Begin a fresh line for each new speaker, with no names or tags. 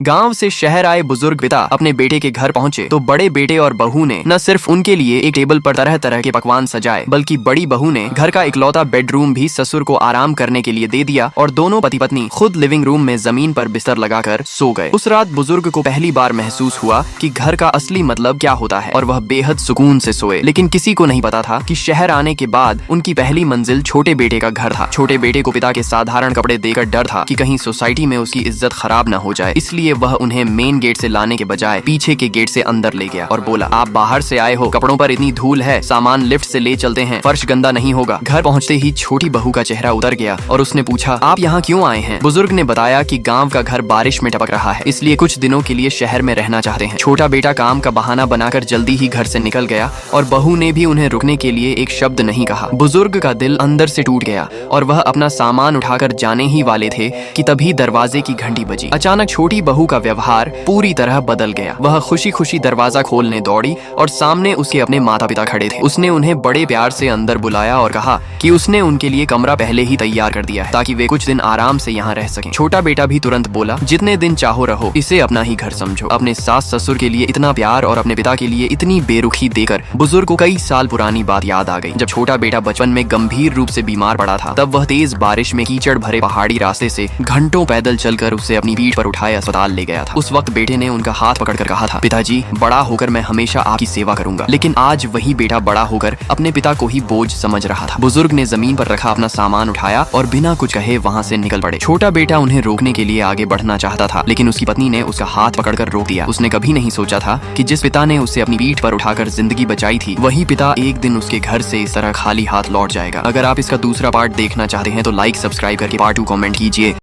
गांव से शहर आए बुजुर्ग पिता अपने बेटे के घर पहुंचे तो बड़े बेटे और बहू ने न सिर्फ उनके लिए एक टेबल पर तरह तरह के पकवान सजाए, बल्कि बड़ी बहू ने घर का इकलौता बेडरूम भी ससुर को आराम करने के लिए दे दिया और दोनों पति पत्नी खुद लिविंग रूम में जमीन पर बिस्तर लगाकर सो गए। उस रात बुजुर्ग को पहली बार महसूस हुआ कि घर का असली मतलब क्या होता है और वह बेहद सुकून से सोए। लेकिन किसी को नहीं पता था कि शहर आने के बाद उनकी पहली मंजिल छोटे बेटे का घर था। छोटे बेटे को पिता के साधारण कपड़े देकर डर था कि कहीं सोसाइटी में उसकी इज्जत खराब न हो जाए, इसलिए वह उन्हें मेन गेट से लाने के बजाय पीछे के गेट से अंदर ले गया और बोला, आप बाहर से आए हो, कपड़ों पर इतनी धूल है, सामान लिफ्ट से ले चलते हैं, फर्श गंदा नहीं होगा। घर पहुंचते ही छोटी बहू का चेहरा उतर गया और उसने पूछा, आप यहाँ क्यों आए हैं? बुजुर्ग ने बताया कि गांव का घर बारिश में टपक रहा है, इसलिए कुछ दिनों के लिए शहर में रहना चाहते हैं। छोटा बेटा काम का बहाना बनाकर जल्दी ही घर से निकल गया और बहू ने भी उन्हें रुकने के लिए एक शब्द नहीं कहा। बुजुर्ग का दिल अंदर से टूट गया और वह अपना सामान उठाकर जाने ही वाले थे कि तभी दरवाजे की घंटी बजी। अचानक छोटी बहू का व्यवहार पूरी तरह बदल गया। वह खुशी खुशी दरवाजा खोलने दौड़ी और सामने उसके अपने माता पिता खड़े थे। उसने उन्हें बड़े प्यार से अंदर बुलाया और कहा कि उसने उनके लिए कमरा पहले ही तैयार कर दिया है ताकि वे कुछ दिन आराम से यहाँ रह सकें। छोटा बेटा भी तुरंत बोला, जितने दिन चाहो रहो, इसे अपना ही घर समझो। अपने सास ससुर के लिए इतना प्यार और अपने पिता के लिए इतनी बेरुखी देकर बुजुर्ग को कई साल पुरानी बात याद आ गई। जब छोटा बेटा बचपन में गंभीर रूप से बीमार पड़ा था, तब वह तेज बारिश में कीचड़ भरे पहाड़ी रास्ते से घंटों पैदल चलकर उसे अपनी पीठ पर उठाए अस्पताल ले गया था। उस वक्त बेटे ने उनका हाथ पकड़कर कहा था, पिताजी, बड़ा होकर मैं हमेशा आपकी सेवा करूंगा। लेकिन आज वही बेटा बड़ा होकर अपने पिता को ही बोझ समझ रहा था। बुजुर्ग ने जमीन पर रखा अपना सामान उठाया और बिना कुछ कहे वहां से निकल पड़े। छोटा बेटा उन्हें रोकने के लिए आगे बढ़ना चाहता था, लेकिन उसकी पत्नी ने उसका हाथ पकड़कर रोक दिया। उसने कभी नहीं सोचा था कि जिस पिता ने उसे अपनी पीठ पर उठाकर जिंदगी बचाई थी, वही पिता एक दिन उसके घर से इस तरह खाली हाथ लौट जाएगा। अगर आप इसका दूसरा पार्ट देखना चाहते हैं तो लाइक सब्सक्राइब करके पार्ट 2 कमेंट कीजिए।